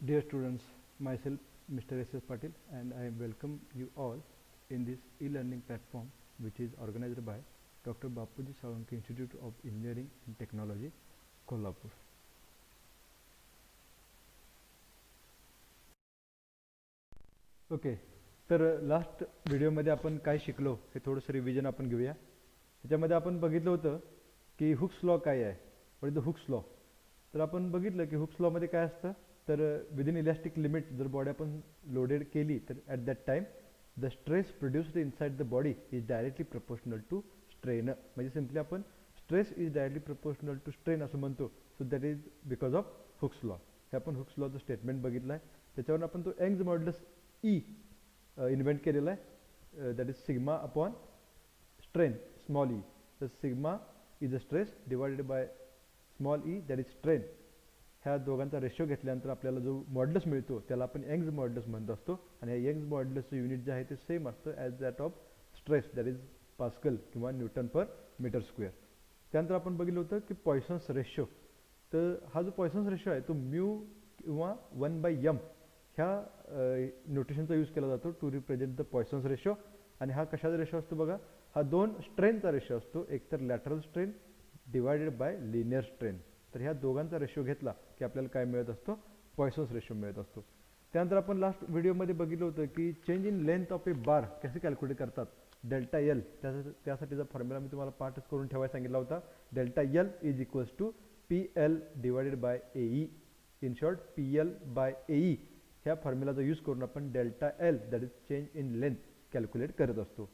Dear students, myself Mr. S.S. Patil and I welcome you all in this e-learning platform which is organized by Dr. Bapuji Sawanki Institute of Engineering and Technology, Kolhapur. Okay, तर last व्हिडिओमध्ये आपण काय शिकलो हे थोडंसं revision आपण घेऊया. त्याच्यामध्ये आपण बघितलं होतं की हुक्स लॉ काय आहे, what is the Hooke's law. तर आपण बघितलं की हुक्स लॉमध्ये काय असतं, तर विदिन इलॅस्टिक लिमिट जर बॉडी आपण लोडेड केली तर at that time the stress produced inside the body is directly proportional to strain. म्हणजे सिम्पली आपण stress is directly proportional to strain असं म्हणतो. So that is because of Hooke's law. हे आपण हुक्स लॉचं स्टेटमेंट बघितलं आहे. त्याच्यावर आपण तो यंग्स मॉड्युलस ई इन्व्हेंट केलेला आहे, that is sigma upon strain small E. तर sigma is a stress divided by small E that is strain. ह्या दोघांचा रेशो घेतल्यानंतर आपल्याला जो मॉड्युलस मिळतो त्याला आपण यंग्स मॉड्युलस म्हणत असतो. आणि या यंग्स मॉड्युलसचं युनिट जे आहे ते सेम असतं as that of stress, that is pascal किंवा न्यूटन पर मीटर स्क्वेअर. त्यानंतर आपण बघितलं होतं की पॉयसन्स रेशो. तर हा जो पॉयसन्स रेशो आहे तो म्यू किंवा 1/m ह्या नोटेशनचा यूज केला जातो टू रिप्रेझेंट द पॉयसन्स रेशो. आणि हा कशाचा रेशो असतो बघा, हा दोन स्ट्रेनचा रेशो असतो, एक तर lateral strain divided by linear strain. तर ह्या दोघांचा रेशो घेतला की आपल्याला काय मिळत असतो, पॉयसन्स रेशो मिळत असतो. त्यानंतर आपण लास्ट व्हिडिओमध्ये बघितलं होतं की change in length of a bar कसे कॅल्क्युलेट करतात, डेल्टा एल. त्यासाठीचा फॉर्म्युला मी तुम्हाला पाठच करून ठेवायला सांगितला होता. Delta L is equals to P L divided by A E. In short P L by A E ह्या फॉर्म्युलाचा यूज करून आपण delta L that is change in length calculate करत असतो.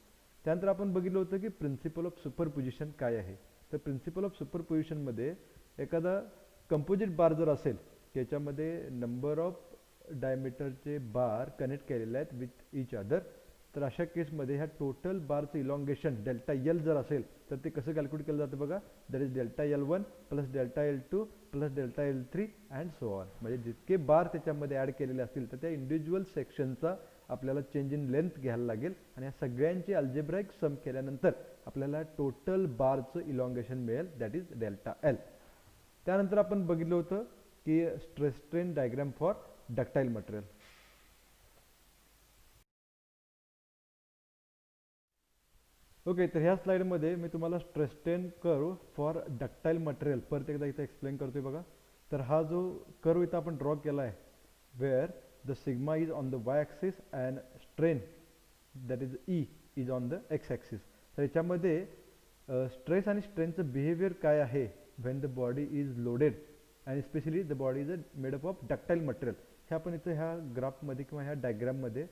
त्यानंतर आपण बघितलं होतं की प्रिन्सिपल ऑफ सुपरपोजिशन काय आहे. तर प्रिन्सिपल ऑफ सुपरपोजिशनमध्ये एखादा कंपोजिट बार जर असेल त्याच्यामध्ये नंबर ऑफ डायमीटरचे बार कनेक्ट केलेले आहेत विथ इच अदर, तर अशा केसमध्ये ह्या टोटल बारचं इलॉंगेशन डेल्टा एल जर असेल तर ते कसं कॅल्क्युलेट केलं जातं बघा, that is delta L1 plus delta L2 plus delta L3 and so on. म्हणजे जितके बार त्याच्यामध्ये ॲड केलेले असतील तर त्या इंडिव्हिज्युअल सेक्शनचा आपल्याला चेंज इन लेंथ घ्यायला लागेल आणि या सगळ्यांची अल्जेब्राईक सम केल्यानंतर आपल्याला टोटल बारचं इलॉंगेशन मिळेल, दॅट इज डेल्टा एल. त्यानंतर आपण बघितलं होतं की stress strain diagram for ductile material. Okay, तर ह्या स्लाइडमध्ये मी तुम्हाला stress strain curve for ductile material परत एकदा इथं एक्सप्लेन करतोय बघा. तर हा जो कर्व इथं आपण ड्रॉ केला आहे where the sigma is on the Y axis and strain that is E is on the X axis. तर याच्यामध्ये स्ट्रेस आणि स्ट्रेनचं बिहेवियर काय आहे when the body is loaded and specially the body is made up of ductile material. हे आपण इथं ह्या ग्राफमध्ये किंवा ह्या डायग्राममध्ये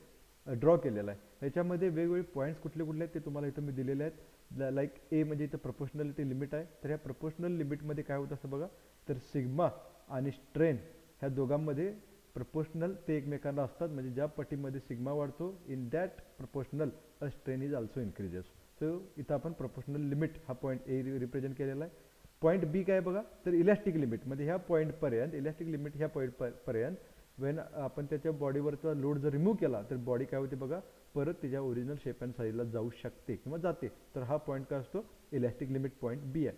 ड्रॉ केलेला आहे. याच्यामध्ये वेगवेगळे पॉईंट्स कुठले कुठले आहेत ते तुम्हाला इथं मी दिलेले आहेत. लाईक ए म्हणजे इथं प्रपोर्शनलिटी लिमिट आहे. तर ह्या प्रपोर्शनल लिमिटमध्ये काय होतं असं बघा, तर सिग्मा आणि स्ट्रेन ह्या दोघांमध्ये प्रपोर्शनल ते एकमेकांना असतात. म्हणजे ज्या पटीमध्ये सिग्मा वाढतो in that proportional a strain is also increases. So इथं आपण प्रपोर्शनल लिमिट हा पॉईंट ए रिप्रेझेंट केलेला आहे. पॉईंट बी काय बघा, तर इलॅस्टिक लिमिट म्हणजे ह्या पॉईंटपर्यंत, इलॅस्टिक लिमिट ह्या पॉईंटपर्यंत वेन आपण त्याच्या बॉडीवरचा लोड जर रिमूव्ह केला तर बॉडी काय होते बघा, परत त्याच्या ओरिजिनल शेप अँड साईजला जाऊ शकते किंवा जाते. तर हा पॉईंट काय असतो, इलॅस्टिक लिमिट पॉईंट बी आहे.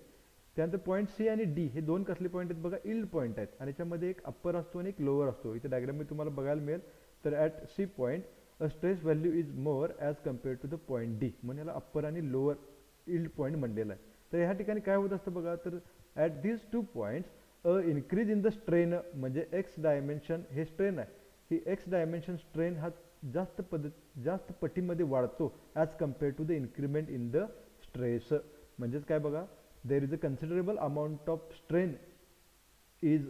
त्यानंतर पॉईंट सी आणि डी हे दोन कसले पॉईंट आहेत बघा, इल्ड पॉईंट आहेत. आणि याच्यामध्ये एक अप्पर असतो आणि एक लोअर असतो. इथे डायग्राम मी तुम्हाला बघायला मिळेल. तर at C point a stress value is more as compare to the point D, म्हणून याला अप्पर आणि लोअर इल्ड पॉईंट म्हणलेला आहे. तर ह्या ठिकाणी काय होत असतं बघा, तर at these two points increase in the strain म्हणजे एक्स डायमेन्शन हे स्ट्रेन आहे, ही एक्स डायमेन्शन स्ट्रेन हा जास्त पटीमध्ये वाढतो as compare to the increment in the stress. म्हणजेच काय बघा, there is a considerable amount of strain is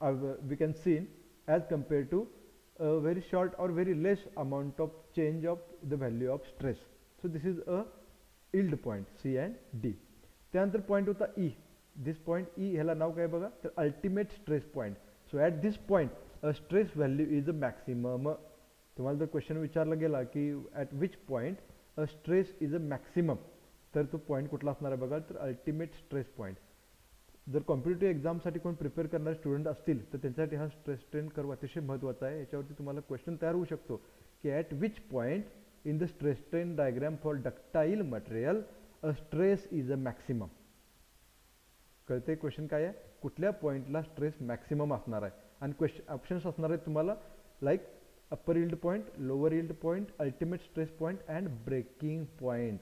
we can seen as compare to very short or very less amount of change of the value of stress. So this is a yield point C and D. त्यानंतर point होता E. This point E ह्याला नाव काय बघा, तर ultimate stress point. So at this point a stress value is a maximum. तुम्हाला जर question विचारला गेला की at which point a stress is a maximum, तर तो पॉईंट कुठला असणार आहे बघा, तर अल्टिमेट स्ट्रेस पॉईंट. जर कॉम्पिटेटिव्ह एक्झामसाठी कोण प्रिपेअर करणारे स्टुडंट असतील तर त्यांच्यासाठी हा स्ट्रेस स्ट्रेन कर्व अतिशय महत्त्वाचा आहे. याच्यावरती तुम्हाला क्वेश्चन तयार होऊ शकतो की at which point in the stress strain diagram for ductile material a stress is a maximum. कळते क्वेश्चन काय आहे, कुठल्या पॉईंटला स्ट्रेस मॅक्सिमम असणार आहे. आणि ऑप्शन्स असणार आहेत तुम्हाला like upper yield point, lower yield point, ultimate stress point and breaking point.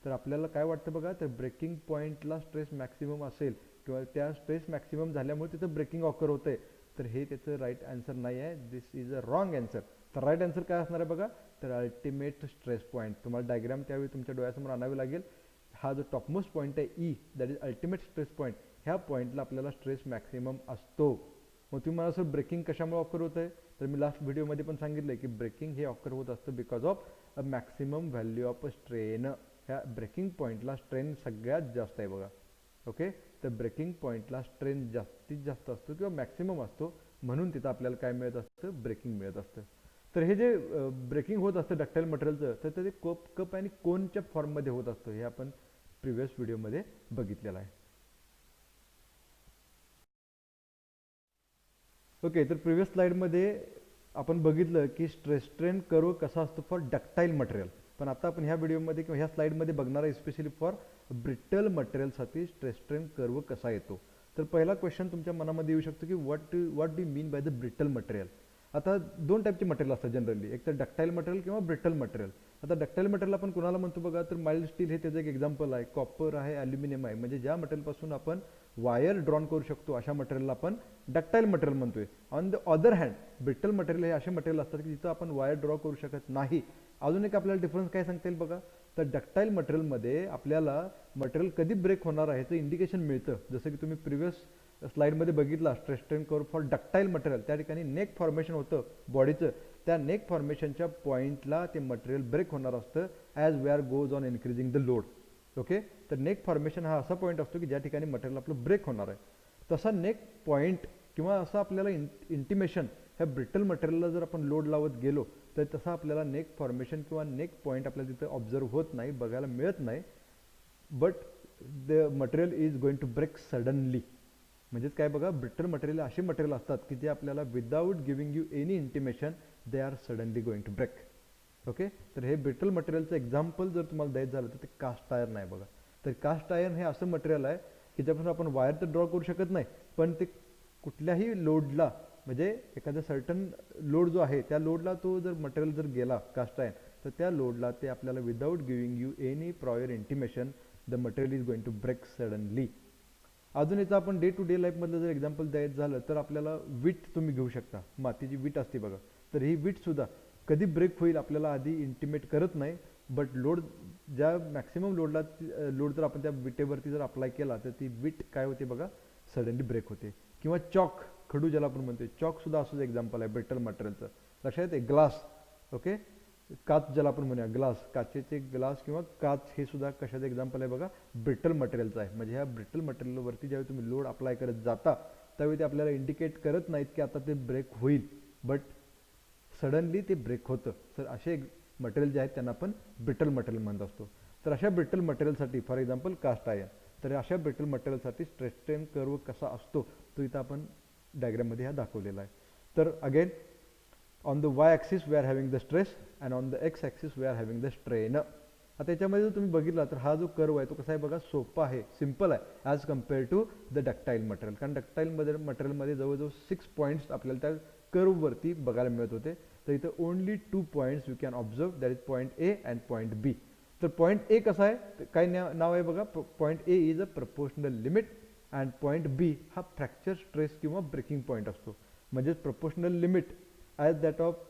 तर आपल्याला काय वाटतं बघा, तर ब्रेकिंग पॉईंटला स्ट्रेस मॅक्सिमम असेल किंवा त्या स्ट्रेस मॅक्सिमम झाल्यामुळे तिथं ब्रेकिंग ऑकर होतंय, तर हे त्याचं राईट आन्सर नाही आहे. दिस इज अ रॉंग आन्सर. तर राईट आन्सर काय असणार आहे बघा, तर अल्टिमेट स्ट्रेस पॉईंट. तुम्हाला डायग्राम त्यावेळी तुमच्या डोळ्यासमोर आणावी लागेल. हा जो टॉपमोस्ट पॉईंट आहे E, that is ultimate stress point, ह्या पॉईंटला आपल्याला स्ट्रेस मॅक्सिमम असतो. मग तुम्ही मला असं ब्रेकिंग कशामुळे ऑकर होत आहे, तर मी लास्ट व्हिडिओमध्ये पण सांगितलं की ब्रेकिंग हे ऑकर होत असतं because of a maximum value of strain. ह्या ब्रेकिंग पॉईंटला स्ट्रेन सगळ्यात जास्त आहे बघा. ओके, तर ब्रेकिंग पॉईंटला स्ट्रेन जास्तीत जास्त असतो किंवा मॅक्सिमम असतो, म्हणून तिथं आपल्याला काय मिळत असतं, ब्रेकिंग मिळत असतं. तर हे जे ब्रेकिंग होत असतं डक्टाईल मटेरियलचं, तर ते कप आणि कोनच्या फॉर्ममध्ये होत असतं, हे आपण प्रिव्हियस व्हिडिओमध्ये बघितलेलं आहे. ओके, तर प्रिव्हियस स्लाइडमध्ये आपण बघितलं की स्ट्रेस स्ट्रेन कर्व कसा असतो फॉर डक्टाईल मटेरियल. पण आता आपण ह्या व्हिडिओमध्ये किंवा ह्या स्लाइडमध्ये बघणार आहे स्पेशली फॉर ब्रिटल मटेरियलसाठी स्ट्रेस स्ट्रेन कर्व कसा येतो. तर पहिला क्वेश्चन तुमच्या मनामध्ये येऊ शकतो की what do mean by the brittle material. आता दोन टाईपचे मटेरियल असतात जनरली, एक तर डक्टाईल मटेरियल किंवा ब्रिटल मटेरियल. आता डक्टाईल मटेरियल आपण कोणाला म्हणतो बघा, तर माइल्ड स्टील हे त्याचं एक एक्झाम्पल आहे, कॉपर आहे, ॲल्युमिनियम आहे. म्हणजे ज्या मटेरियलपासून आपण वायर ड्रॉन करू शकतो अशा मटेरियलला आपण डक्टाईल मटेरियल म्हणतोय. On the other hand brittle material हे असे मटेरियल असतात की जिथं आपण वायर ड्रॉ करू शकत नाही. अजून एक आपल्याला डिफरन्स काय सांगता येईल बघा, तर डक्टाईल मटेरियलमध्ये आपल्याला मटेरियल कधी ब्रेक होणार आहे याचं इंडिकेशन मिळतं. जसं की तुम्ही प्रिव्हियस स्लाइडमध्ये बघितला stress strain curve for ductile material, त्या ठिकाणी नेक फॉर्मेशन होतं बॉडीचं. त्या नेक फॉर्मेशनच्या पॉईंटला ते मटेरियल ब्रेक होणार असतं as where goes on increasing the load. Okay, तर नेक फॉर्मेशन हा असा पॉईंट असतो की ज्या ठिकाणी मटेरियल आपलं ब्रेक होणार आहे. तसा नेक पॉईंट किंवा असं आपल्याला इंटिमेशन ह्या ब्रिटल मटेरियलला जर आपण लोड लावत गेलो तर तसा आपल्याला नेक फॉर्मेशन किंवा नेक पॉईंट आपल्याला तिथं ऑब्झर्व होत नाही, बघायला मिळत नाही. But the material is going to break suddenly. म्हणजेच काय बघा, ब्रिटल मटेरियल असे मटेरियल असतात की जे आपल्याला without giving you any intimation they are suddenly going to break. Okay, तर हे ब्रिटल मटेरियलचं एक्झाम्पल जर तुम्हाला द्यायचं झालं तर ते कास्ट आयर्न आहे बघा. तर कास्ट आयर्न हे असं मटेरियल आहे की ज्यापासून आपण वायर तर ड्रॉ करू शकत नाही, पण ते कुठल्याही लोडला, म्हणजे एखादा सर्टन लोड जो आहे त्या लोडला तो जर मटेरियल जर गेला कास्ट आयर्न, तर त्या लोडला ते आपल्याला without giving you any prior intimation the material is going to break suddenly. अजून याचं आपण डे टू डे लाईफमधलं जर एक्झाम्पल द्यायचं झालं तर आपल्याला वीट तुम्ही घेऊ शकता, मातीची वीट असते बघा. तर ही वीटसुद्धा कधी ब्रेक होईल आपल्याला आधी इंटिमेट करत नाही, बट लोड ज्या मॅक्सिमम लोडला लोड जर आपण त्या विटेवरती जर अप्लाय केला तर ती वीट काय होते बघा, सडनली ब्रेक होते. किंवा चॉक, खडू ज्याला आपण म्हणतोय, चॉकसुद्धा असंच एक्झाम्पल आहे ब्रिटल मटेरियलचं. लक्षात येते, ग्लास, ओके, काच ज्याला आपण म्हणूया ग्लास, काचेचे ग्लास किंवा काच हे सुद्धा कशाचं एक्झाम्पल आहे बघा, ब्रिटल मटेरियलचं आहे. म्हणजे ह्या ब्रिटल मटेरियलवरती ज्यावेळी तुम्ही लोड अप्लाय करत जाता त्यावेळी ते आपल्याला इंडिकेट करत नाहीत की आता ते ब्रेक होईल, बट सडनली ते ब्रेक होतं. तर असे मटेरियल जे आहेत त्यांना आपण ब्रिटल मटेरियल म्हणत असतो. तर अशा ब्रिटल मटेरियलसाठी फॉर एक्झाम्पल कास्ट आयर्न, तर अशा ब्रिटल मटेरियलसाठी स्ट्रेस स्ट्रेन कर्व कसा असतो तो इथं आपण डायग्राममध्ये हा दाखवलेला आहे. तर again on the Y axis we are having the stress and on the X axis we are having the strain. आता याच्यामध्ये जर तुम्ही बघितला तर हा जो कर्व आहे तो कसा आहे बघा, सोपा आहे, सिम्पल आहे as compare to the ductile material. कारण डक्टाईल मटेरियलमध्ये जवळजवळ 6 पॉईंट्स आपल्याला त्या कर्ववरती बघायला मिळत होते. तर इथं only 2 points you can observe, that is point A and point B. तर पॉईंट ए कसा आहे, काय नाव आहे बघा, point A is a proportional limit and point B हा फ्रॅक्चर स्ट्रेस किंवा ब्रेकिंग पॉईंट असतो. म्हणजेच proportional limit as that of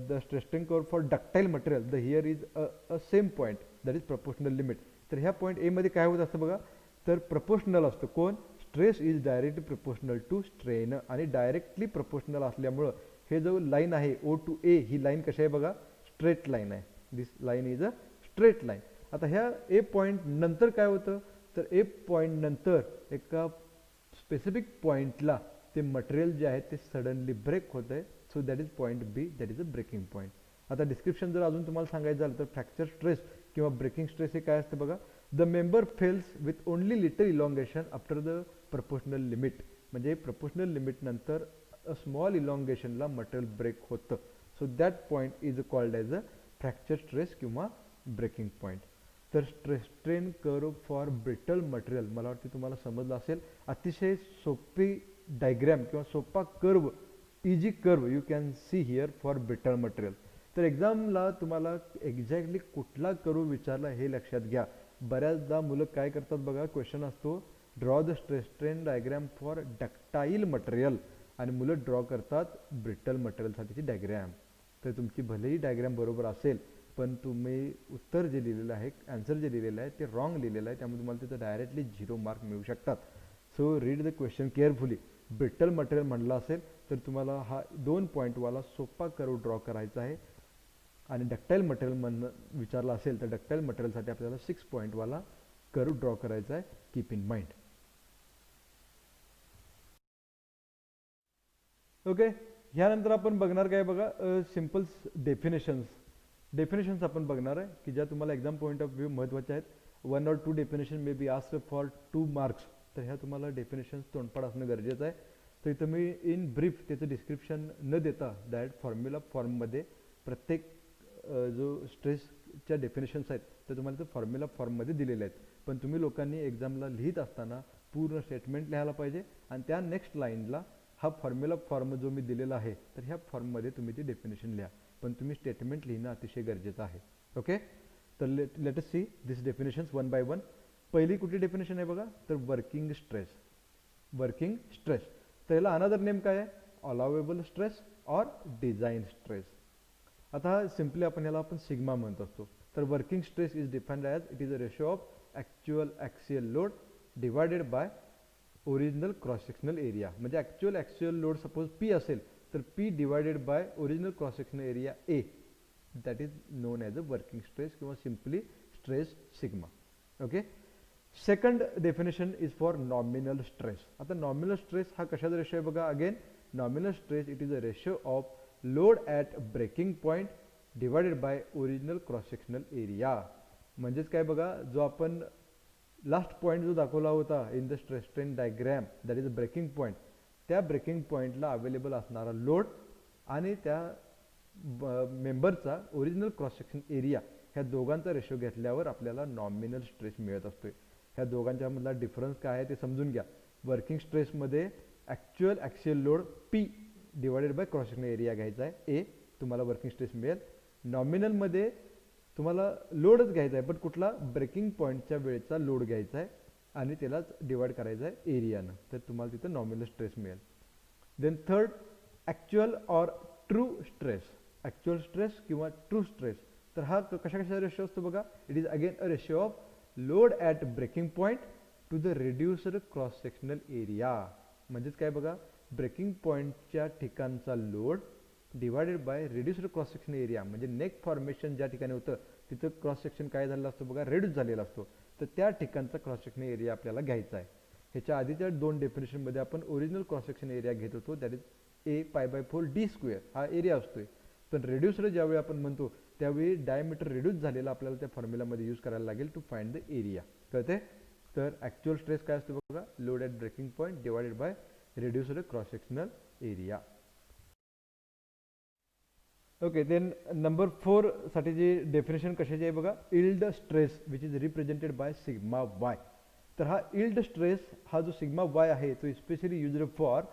the stress strain curve for ductile material, the here is a same point, that is proportional limit. तर ह्या point एमध्ये काय होत असतं बघा, तर प्रपोर्शनल असतं कोण, stress is directly proportional to strain. आणि डायरेक्टली प्रपोर्शनल असल्यामुळं हे जो लाईन आहे ओ टू ए, ही लाईन कशी आहे बघा, स्ट्रेट लाईन आहे. This line is a straight line. आता ह्या ए पॉईंट नंतर काय होतं, तर ए पॉईंट नंतर एका स्पेसिफिक पॉईंटला ते मटेरियल जे आहे ते सडनली ब्रेक होत आहे. So that is point B, that is a breaking point. आता डिस्क्रिप्शन जर अजून तुम्हाला सांगायचं झालं तर फ्रॅक्चर स्ट्रेस किंवा ब्रेकिंग स्ट्रेस हे काय असतं बघा, the member fails with only little elongation after the proportional limit. म्हणजे प्रपोर्शनल लिमिट नंतर अ स्मॉल इलॉंगेशनला मटेरियल ब्रेक होतं. So that point is called as a fracture stress किंवा ब्रेकिंग पॉईंट. तर stress strain curve for brittle material, मला वाटते तुम्हाला समजलं असेल. अतिशय सोपी डायग्रॅम किंवा सोपा curve, easy curve you can see here for brittle material. तर एक्झामला तुम्हाला एक्झॅक्टली कुठला कर्व विचारला हे लक्षात घ्या. बऱ्याचदा मुलं काय करतात बघा, क्वेश्चन असतो draw the stress strain diagram for ductile material, आणि मुलं ड्रॉ करतात ब्रिटल मटेरियलसाठीची डायग्रॅम. तर तुमची भलेही डायग्रॅम बरोबर असेल, पण तुम्ही उत्तर जे लिहिलेलं आहे, आन्सर जे लिहिलेलं आहे ते रॉंग लिहिलेलं आहे, त्यामुळे तुम्हाला तिथं डायरेक्टली 0 मार्क मिळू शकतात. So read the question carefully. Brittle material म्हणलं असेल तर तुम्हाला हा 2 पॉईंटवाला सोपा कर्व ड्रॉ करायचा आहे, आणि डक्टाईल मटेरियल म्हणणं विचारलं असेल तर डक्टाईल मटेरियलसाठी आपल्याला 6 पॉईंटवाला कर्व ड्रॉ करायचा आहे. Keep in mind. ओके, ह्यानंतर आपण बघणार काय बघा, सिम्पल डेफिनेशन्स आपण बघणार आहे की ज्या तुम्हाला एक्झाम पॉईंट ऑफ व्ह्यू महत्त्वाच्या आहेत. 1 or 2 definition may be asked for 2 marks. तर ह्या तुम्हाला डेफिनेशन्स तोंडपाठ असणं गरजेचं आहे. तर इथं मी इन ब्रीफ त्याचं डिस्क्रिप्शन न देता डायरेक्ट फॉर्म्युला फॉर्ममध्ये प्रत्येक जो स्ट्रेसच्या डेफिनेशन्स आहेत ते तुम्हाला इथं फॉर्म्युला फॉर्ममध्ये दिलेले आहेत. पण तुम्ही लोकांनी एक्झामला लिहित असताना पूर्ण स्टेटमेंट लिहायला पाहिजे, आणि त्या नेक्स्ट लाईनला हा फॉर्म्युला फॉर्म जो मी दिलेला आहे तर ह्या फॉर्ममध्ये तुम्ही ती डेफिनेशन लिहा. पण तुम्ही स्टेटमेंट लिहिणं अतिशय गरजेचं आहे. ओके, तर let us see this definitions one by one. पहिली कुठली डेफिनेशन आहे बघा, तर वर्किंग स्ट्रेस. वर्किंग स्ट्रेस, तर याला अनदर नेम काय आहे, allowable stress or design stress. आता सिम्पली आपण याला सिग्मा म्हणत असतो. तर working stress is defined as it is a ratio of actual axial load divided by original cross sectional area. म्हणजे ॲक्च्युअल लोड सपोज पी असेल तर P divided by original cross sectional area A, that is known as a working stress किंवा simply stress sigma. Okay, second definition is for nominal stress. आता nominal stress हा कशाचा ratio आहे बघा, again nominal stress it is a ratio of load at breaking point divided by original cross sectional area. म्हणजेच काय बघा, जो आपण लास्ट पॉईंट जो दाखवला होता in the stress strain diagram, that is a breaking point, त्या ब्रेकिंग पॉईंटला अवेलेबल असणारा लोड आणि त्या मेंबरचा ओरिजिनल क्रॉस सेक्शन एरिया, ह्या दोघांचा रेशो घेतल्यावर आपल्याला नॉमिनल स्ट्रेस मिळत असतोय. ह्या दोघांच्यामधला डिफरन्स काय आहे ते समजून घ्या. वर्किंग स्ट्रेसमध्ये actual axial load P divided by cross sectional area घ्यायचा आहे ए, तुम्हाला वर्किंग स्ट्रेस मिळेल. नॉमिनलमध्ये तुम्हाला लोडच घ्यायचा आहे, पण कुठला ब्रेकिंग पॉईंटच्या वेळेचा लोड घ्यायचा आहे आणि त्यालाच डिवाइड करायचं आहे एरियानं, तर तुम्हाला तिथं नॉमिनल स्ट्रेस मिळेल. Then third, actual or true stress. Actual stress किंवा ट्रू स्ट्रेस, तर हा कशा रेशो असतो बघा, it is again a ratio of load at breaking point to the reduced cross sectional area. म्हणजेच काय बघा, ब्रेकिंग पॉईंटच्या ठिकाणचा load divided by reduced cross section area, म्हणजे नेक फॉर्मेशन ज्या ठिकाणी होतं तिथं क्रॉस सेक्शन काय झालेला असतो बघा, रिड्यूस झालेला असतो, तर त्या ठिकाणचा क्रॉस सेक्शन एरिया आपल्याला घ्यायचा आहे. ह्याच्या आधीच्या 2 डेफिनेशनमध्ये आपण ओरिजिनल क्रॉस सेक्शन एरिया घेत होतो, दॅट इज ए पाय/4 डी स्क्वेअर हा एरिया असतोय. पण रिड्युस्ड ज्यावेळी आपण म्हणतो त्यावेळी डायमीटर रिड्यूस झालेला आपल्याला त्या फॉर्म्युलामध्ये यूज करायला लागेल टू फाइंड द एरिया. कळते? तर ॲक्च्युअल स्ट्रेस काय असतो बघा, load at breaking point divided by reduced cross sectional area. Okay, then number 4 साठी जी डेफिनेशन कशाची आहे बघा, yield stress which is represented by sigma Y. तर हा इल्ड स्ट्रेस हा जो सिग्मा वाय आहे तो specially used for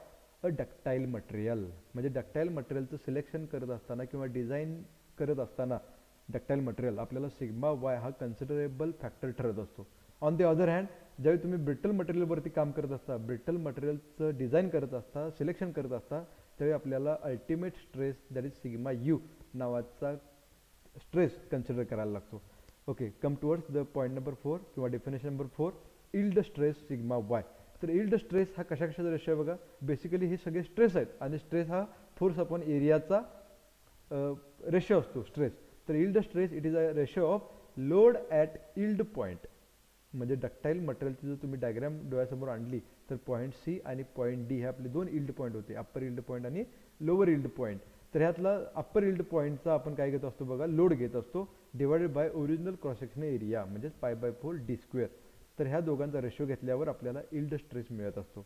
a ductile material. म्हणजे डक्टाईल मटेरियलचं सिलेक्शन करत असताना किंवा डिझाईन करत असताना डक्टाईल मटेरियल आपल्याला सिग्मा वाय हा कन्सिडरेबल फॅक्टर ठरत असतो. ऑन द अदर हँड ज्यावेळी तुम्ही ब्रिटल मटेरियलवरती काम करत असता, ब्रिटल मटेरियलचं डिझाईन करत असता, सिलेक्शन करत असता, त्यावेळी आपल्याला ultimate stress that is sigma you नावाचा स्ट्रेस कन्सिडर करायला लागतो. Okay, come towards the point number 4 किंवा definition number 4, yield stress sigma Y. तर इल्ड स्ट्रेस हा कशाचा रेशो आहे बघा, बेसिकली हे सगळे स्ट्रेस आहेत आणि स्ट्रेस हा फोर्स अपॉन एरियाचा रेशो असतो स्ट्रेस. तर yield stress it is a ratio of load at yield point. म्हणजे डक्टाईल मटेरियलची जर तुम्ही डायग्राम डोळ्यासमोर आणली तर पॉईंट सी आणि पॉईंट डी हे आपले 2 इल्ड पॉईंट होते, अप्पर इल्ड पॉईंट आणि लोअर इल्ड पॉईंट. तर ह्यातला अप्पर इल्ड पॉईंटचा आपण काय घेत असतो बघा, लोड घेत असतो divided by original cross section area म्हणजे पाय/4 डी स्क्वेअर. तर ह्या दोघांचा रेशो घेतल्यावर आपल्याला इल्ड स्ट्रेस मिळत असतो.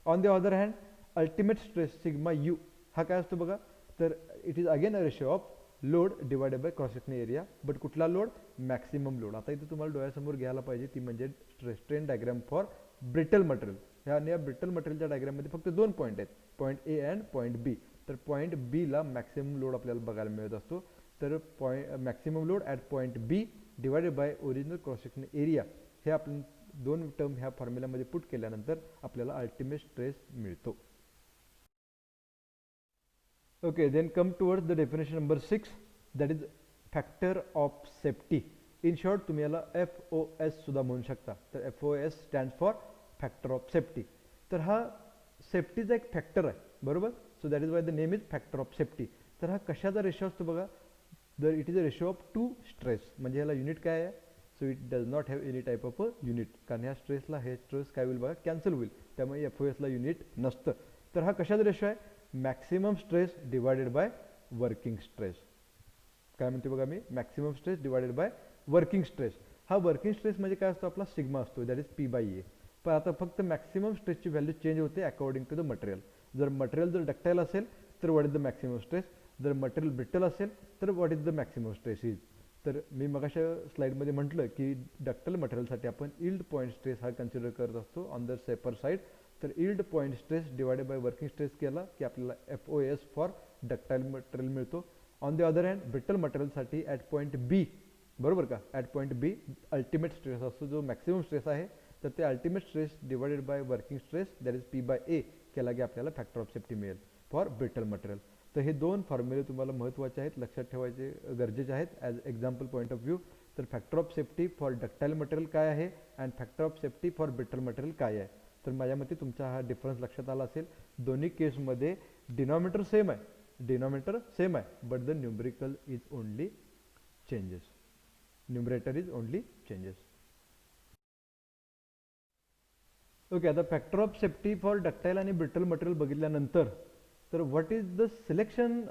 On the other hand ultimate stress sigma you हा काय असतो बघा, तर it is again a ratio of load divided by cross sectional area. But कुठला लोड? Maximum load. आता इथे तुम्हाला डोळ्यासमोर घ्यायला पाहिजे ती म्हणजे strain diagram for brittle material. या ब्रिटल मटेरियलच्या डायग्राममध्ये फक्त 2 पॉईंट आहेत, point A and point B. तर पॉईंट बीला मॅक्सिमम लोड आपल्याला बघायला मिळत असतो. तर maximum load at point B divided by original cross sectional area, हे आपण 2 टर्म ह्या फॉर्म्युलामध्ये पुट केल्यानंतर आपल्याला अल्टिमेट स्ट्रेस मिळतो. Okay, then come towards the definition number 6, that is factor of safety. In short तुम्ही याला FOS सुद्धा म्हणू शकता. तर FOS stands for factor of safety. तर हा सेफ्टीचा एक फॅक्टर आहे, बरोबर. So that is why the name is factor of safety. तर हा कशाचा रेशो असतो बघा, it is a ratio of two stress. म्हणजे ह्याला युनिट काय आहे? So it does not have any type of a unit, कारण ह्या स्ट्रेसला हे स्ट्रेस काय होईल बघा, कॅन्सल होईल. त्यामुळे FOSला युनिट नसतं. तर हा कशाचा रेशो आहे? Maximum stress divided by working stress. काय म्हणते बघा मी, maximum stress divided by working stress. हा वर्किंग स्ट्रेस म्हणजे काय असतो? आपला सिग्मा असतो, दॅट इज P/A. पण आता फक्त मॅक्सिमम स्ट्रेसची व्हॅल्यू चेंज होते अकॉर्डिंग टू द मटेरियल. जर मटेरियल जर डक्टाईल असेल तर what is the maximum stress, जर मटेरियल ब्रिटल असेल तर what is the maximum stress is. तर मी मगाच्या स्लाइडमध्ये म्हटलं की डक्टाईल मटेरियलसाठी आपण यील्ड पॉईंट स्ट्रेस हा कन्सिडर करत असतो ऑन द सेपर साईड. तर yield point stress divided by working stress केला की आपल्याला FOS फॉर डक्टाईल मटेरियल मिळतो. On the other hand brittle मटेरियलसाठी ॲट पॉईंट बी, बरोबर का, at point B ultimate stress असतो जो मॅक्सिमम स्ट्रेस आहे. तर ते ultimate stress divided by working stress that is P/A केला की आपल्याला फॅक्टर ऑफ सेफ्टी मिळेल फॉर ब्रिटल मटेरियल. तर हे 2 फॉर्म्युले तुम्हाला महत्त्वाचे आहेत, लक्षात ठेवायचे गरजेचे आहेत as example point of view. तर factor of safety for ductile material काय आहे and factor of safety for brittle material काय आहे. तर माझ्या मते तुमचा हा डिफरन्स लक्षात आला असेल. दोन्ही केसमध्ये डिनॉमिनेटर सेम आहे, but the numerical is only changes. Numerator is only changes. Okay, आता factor of safety for ductile आणि ब्रिटल मटेरियल बघितल्यानंतर तर what is the selection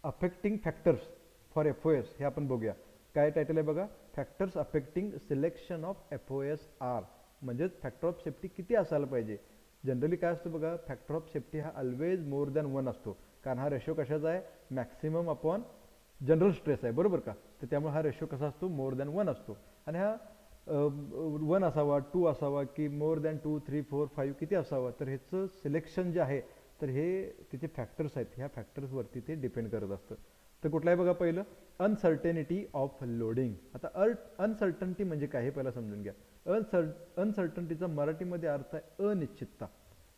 affecting factors for FOS हे आपण बघूया. काय टायटल आहे बघा, factors affecting selection of FOS are. म्हणजेच फॅक्टर ऑफ सेफ्टी किती असायला पाहिजे. जनरली काय असतं बघा, फॅक्टर ऑफ सेफ्टी हा ऑलवेज मोर दॅन 1 असतो, कारण हा रेशो कशाचा आहे, मॅक्सिमम अपॉन जनरल स्ट्रेस आहे, बरोबर का. तर त्यामुळे हा रेशो कसा असतो, मोर दॅन 1 असतो. आणि हा 1 असावा, 2 असावा की मोर दॅन 2, 3, 4, 5 किती असावा. तर ह्याचं सिलेक्शन जे आहे तर हे तिथे फॅक्टर्स आहेत, ह्या फॅक्टर्सवरती ते डिपेंड करत असतं. तर कुठलं आहे बघा, पहिलं अनसर्टेनिटी ऑफ लोडिंग. आता अनसर्टनिटी म्हणजे काय हे पहिला समजून घ्या. अनसर्टनिटीचा मराठीमध्ये अर्थ आहे अनिश्चितता.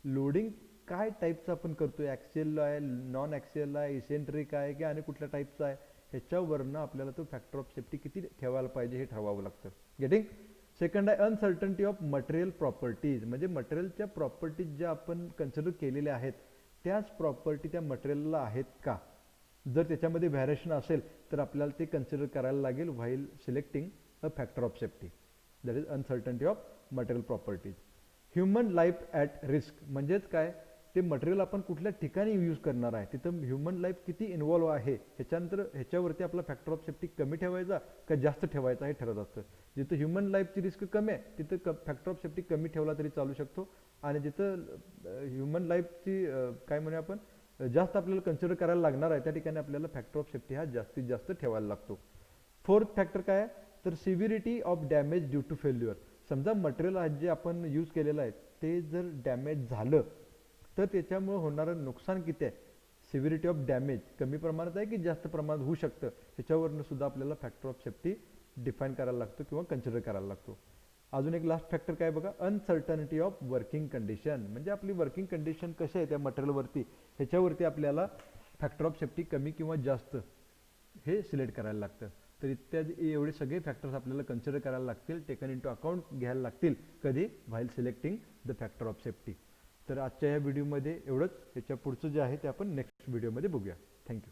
लोडिंग काय टाईपचं आपण करतोय, ॲक्सियल आहे, नॉन ॲक्सियल आहे, इसेंट्रिक आहे की आणि कुठल्या टाईपचं आहे, ह्याच्यावरनं आपल्याला तो फॅक्टर ऑफ सेफ्टी किती ठेवायला पाहिजे हे ठरवावं लागतं. गेटिंग. सेकंड आहे अनसर्टनिटी ऑफ मटेरियल प्रॉपर्टीज. म्हणजे मटेरियलच्या प्रॉपर्टीज ज्या आपण कन्सिडर केलेल्या आहेत त्याच प्रॉपर्टी त्या मटेरियलला आहेत का. जर त्याच्यामध्ये व्हॅरिएशन असेल तर आपल्याला ते कन्सिडर करायला लागेल while selecting a factor of safety. That is uncertainty of material properties. Human life at risk म्हणजेच काय, ते मटेरियल आपण कुठल्या ठिकाणी यूज करणार आहे तिथं ह्युमन लाईफ किती इन्व्हॉल्व आहे ह्याच्यावरती आपला फॅक्टर ऑफ सेफ्टी कमी ठेवायचा का जास्त ठेवायचा हे ठरत असतं. जिथं ह्युमन लाईफची रिस्क कमी आहे तिथं फॅक्टर ऑफ सेफ्टी कमी ठेवला तरी चालू शकतो, आणि जिथं ह्युमन लाईफची काय म्हणूया आपण जास्त आपल्याला कन्सिडर करायला लागणार आहे त्या ठिकाणी आपल्याला फॅक्टर ऑफ सेफ्टी हा जास्तीत जास्त ठेवायला लागतो. फोर्थ फॅक्टर काय आहे, तर severity of damage due to failure. समजा मटेरियल जे आपण यूज केलेलं आहे ते जर डॅमेज झालं तर त्याच्यामुळे होणारं नुकसान किती आहे, सिव्हिरिटी ऑफ डॅमेज कमी प्रमाणात आहे की जास्त प्रमाणात होऊ शकतं, ह्याच्यावरनं सुद्धा आपल्याला फॅक्टर ऑफ सेफ्टी डिफाईन करायला लागतो किंवा कन्सिडर करायला लागतो. अजून एक लास्ट फॅक्टर काय बघा, अनसर्टनिटी ऑफ वर्किंग कंडिशन. म्हणजे आपली वर्किंग कंडिशन कशी आहे त्या मटेरियलवरती ह्याच्यावरती आपल्याला फॅक्टर ऑफ सेफ्टी कमी किंवा जास्त हे सिलेक्ट करायला लागतं. तर इत्यादी एवढे सगळे फॅक्टर्स आपल्याला कन्सिडर करायला लागतील, टेकन इन टू अकाउंट घ्यायला लागतील कधी, while selecting the factor of safety. तर आजच्या या व्हिडिओमध्ये एवढंच. याच्या पुढचं जे आहे ते आपण नेक्स्ट व्हिडिओमध्ये बघूया. थँक्यू.